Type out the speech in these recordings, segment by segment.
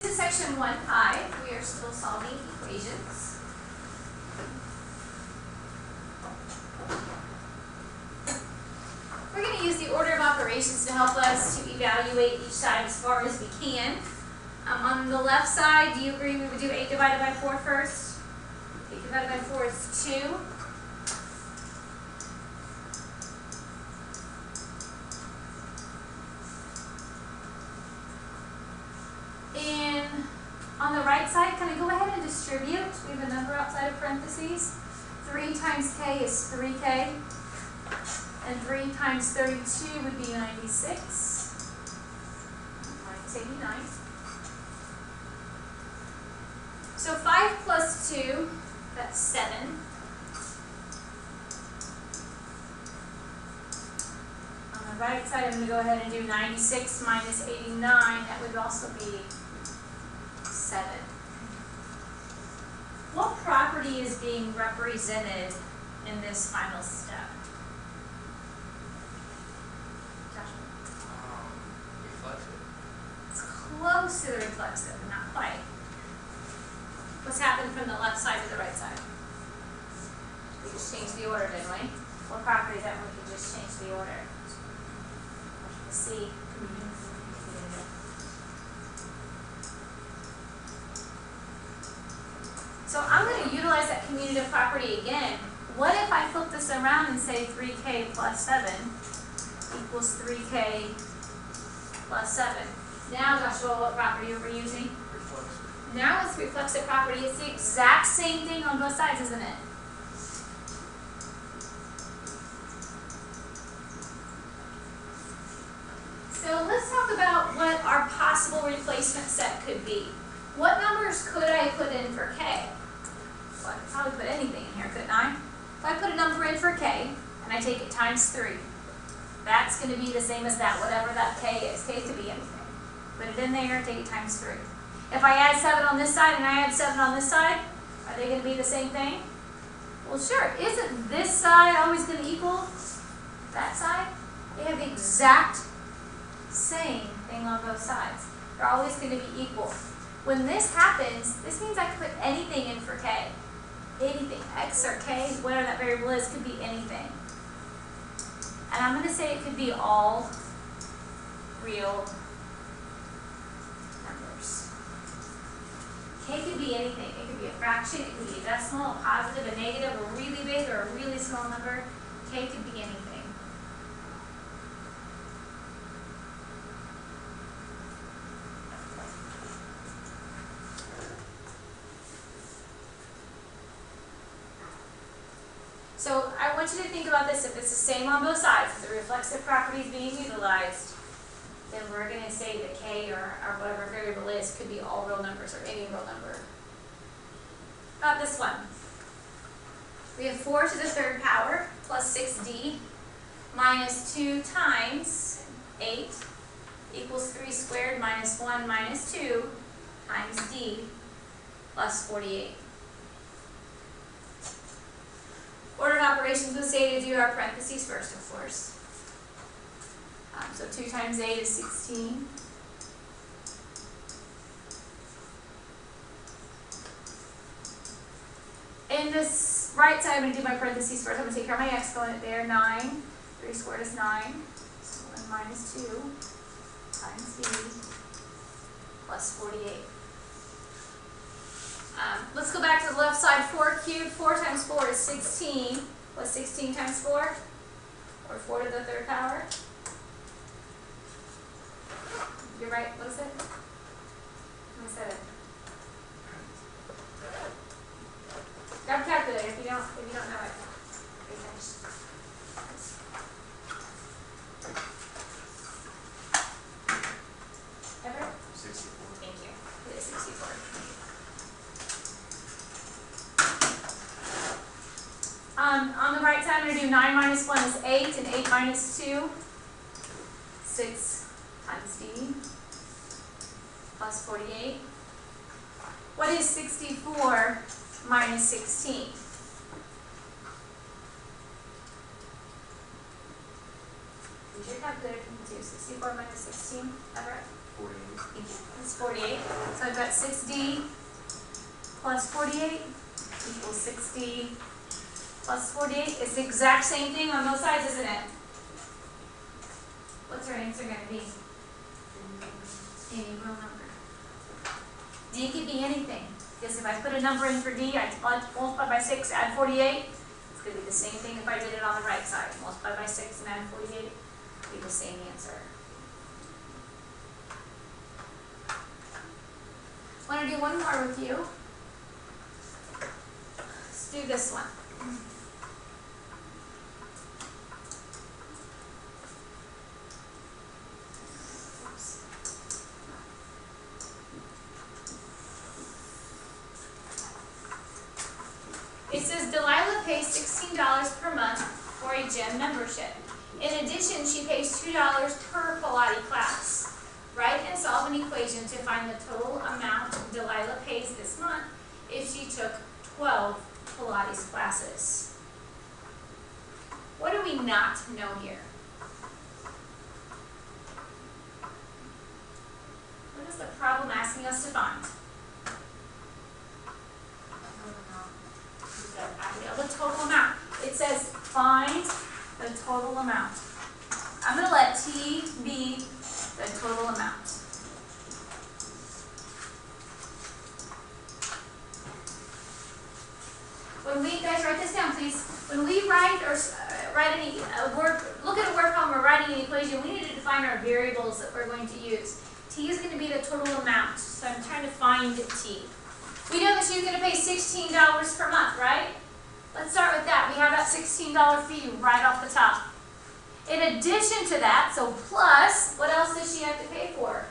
This is section 1.5. We are still solving equations. We're going to use the order of operations to help us to evaluate each side as far as we can. On the left side, do you agree we would do 8 divided by 4 first? 8 divided by 4 is 2. And on the right side, can I go ahead and distribute? We have a number outside of parentheses. 3 times k is 3k. And 3 times 32 would be 96. Minus 89. So 5 plus 2, that's 7. On the right side, I'm going to go ahead and do 96 minus 89. That would also be 7. What property is being represented in this final step? Reflexive. It's close to the reflexive, but not quite. What's happened from the left side to the right side? We just changed the order, didn't we? What property is that when we can just change the order? C. So I'm going to utilize that commutative property again. What if I flip this around and say 3k plus 7 equals 3k plus 7? Now, Joshua, what property are we using? Reflexive. Now it's reflexive property. It's the exact same thing on both sides, isn't it? So let's talk about what our possible replacement set could be. What numbers could I put in for k? Well, I could probably put anything in here, couldn't I? If I put a number in for k, and I take it times 3, that's going to be the same as that, whatever that k is. K could be anything. Put it in there, take it times 3. If I add 7 on this side and I add 7 on this side, are they going to be the same thing? Well, sure. Isn't this side always going to equal that side? They have the exact same thing on both sides. They're always going to be equal. When this happens, this means I can put anything in for k. Anything. X or k, whatever that variable is, could be anything. And I'm going to say it could be all real numbers. K could be anything. It could be a fraction, it could be a decimal, a positive, a negative, a really big or a really small number. K could be anything. So I want you to think about this. If it's the same on both sides, if the reflexive property is being utilized, then we're going to say that k or whatever variable is could be all real numbers or any real number. About this one. We have 4 to the 3rd power plus 6d minus 2 times 8 equals 3 squared minus 1 minus 2 times d plus 48. Order of operations would say to do our parentheses first, of course. So 2 times 8 is 16. In this right side, I'm going to do my parentheses first. I'm going to take care of my exponent there. 9. 3 squared is 9. So 1 minus 2 times d plus 48. Let's go back to the left side. 4 cubed. 4 times 4 is 16. What's 16 times 4? Or 4 to the 3rd power? You're right. What is it? I said it. Grab a calculator if you don't know it. Okay, finished. Everett? 64. Thank you. It is 64. On the right side, I'm going to do 9 minus 1 is 8, and 8 minus 2, 6 times d plus 48. What is 64 minus 16? Use your calculator if you need to. 64 minus 16, Everett? 48. It's 48. So I've got 6D plus 48 equals 6D plus 48. It's the exact same thing on both sides, isn't it? What's our answer going to be? Any real number. D could be anything. Because if I put a number in for D, I multiply by 6, add 48. It's going to be the same thing if I did it on the right side. Multiply by 6 and add 48. It'll be the same answer. Want to do one more with you? Let's do this one. It says Delilah pays $16 per month for a gym membership. In addition, she pays $2 per Pilates class. Write and solve an equation to find the total amount Delilah pays this month if she took 12 Pilates classes. What do we not know here? What is the problem asking us to find? The total amount. It says find the total amount. I'm going to let T be the total amount. When we, guys, write this down, please. When we write or write any word, look at a word problem or writing an equation, we need to define our variables that we're going to use. T is going to be the total amount. So I'm trying to find T. We know that she's going to pay $16 per month, right? Let's start with that. We have that $16 fee right off the top. In addition to that, so plus, what else does she have to pay for?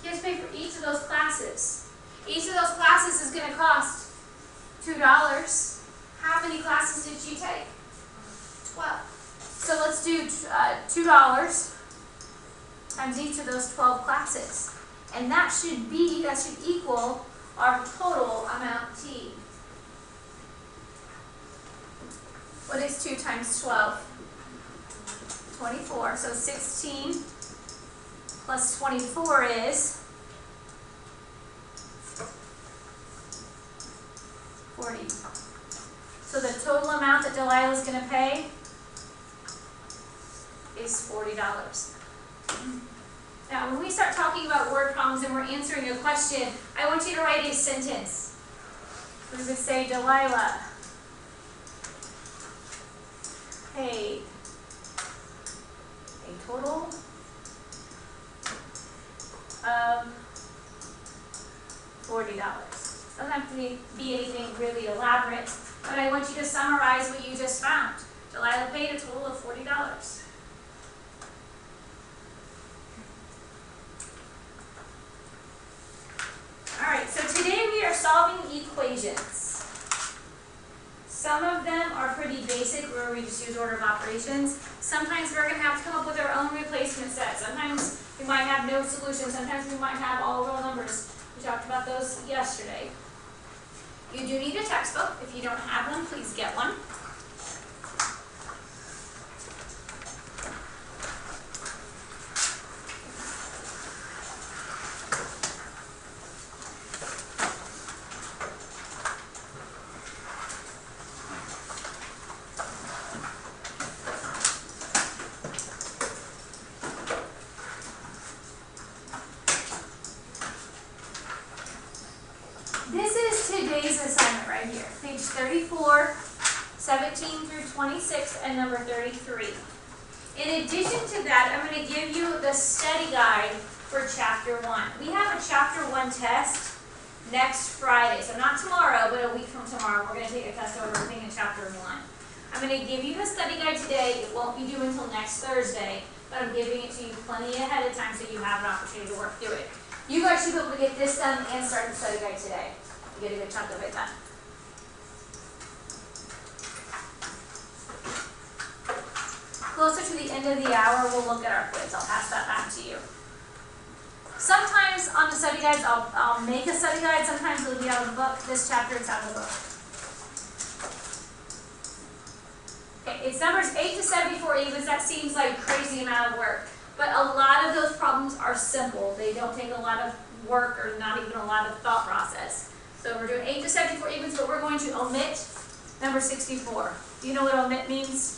She has to pay for each of those classes. Each of those classes is going to cost $2. How many classes did she take? 12. So let's do $2 times each of those 12 classes. And that should equal our total amount T. What is 2 times 12? 24. So 16 plus 24 is 40. So the total amount that Delilah is going to pay is $40. Now, when we start talking about word problems and we're answering a question, I want you to write a sentence. We would say, Delilah paid a total of $40. Doesn't have to be anything really elaborate, but I want you to summarize what you just found. Delilah paid a total of $40. Alright, so today we are solving equations. Some of them are pretty basic where we just use order of operations. Sometimes we're going to have to come up with our own replacement set. Sometimes we might have no solution. Sometimes we might have all real numbers. We talked about those yesterday. You do need a textbook. If you don't have one, please get one. Today's assignment right here, page 34, 17 through 26, and number 33. In addition to that, I'm going to give you the study guide for Chapter 1. We have a Chapter 1 test next Friday, so not tomorrow, but a week from tomorrow. We're going to take a test over everything in Chapter 1. I'm going to give you the study guide today. It won't be due until next Thursday, but I'm giving it to you plenty ahead of time so you have an opportunity to work through it. You guys should be able to get this done and start the study guide today. Get a good chunk of it done. Closer to the end of the hour, we'll look at our quiz. I'll pass that back to you. Sometimes on the study guides, I'll make a study guide. Sometimes it'll be out of the book. This chapter is out of the book. Okay, it's numbers 8 to 74 even. That seems like a crazy amount of work. But a lot of those problems are simple. They don't take a lot of work or not even a lot of thought process. So we're doing 8 to 74 evens, but we're going to omit number 64. Do you know what omit means?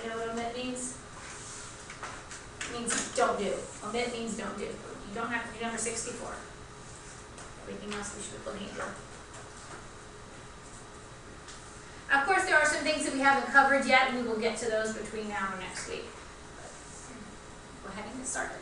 You know what omit means? It means don't do. Omit means don't do. You don't have to do number 64. Everything else we should put here. Of course, there are some things that we haven't covered yet, and we will get to those between now and next week. Go ahead and get started.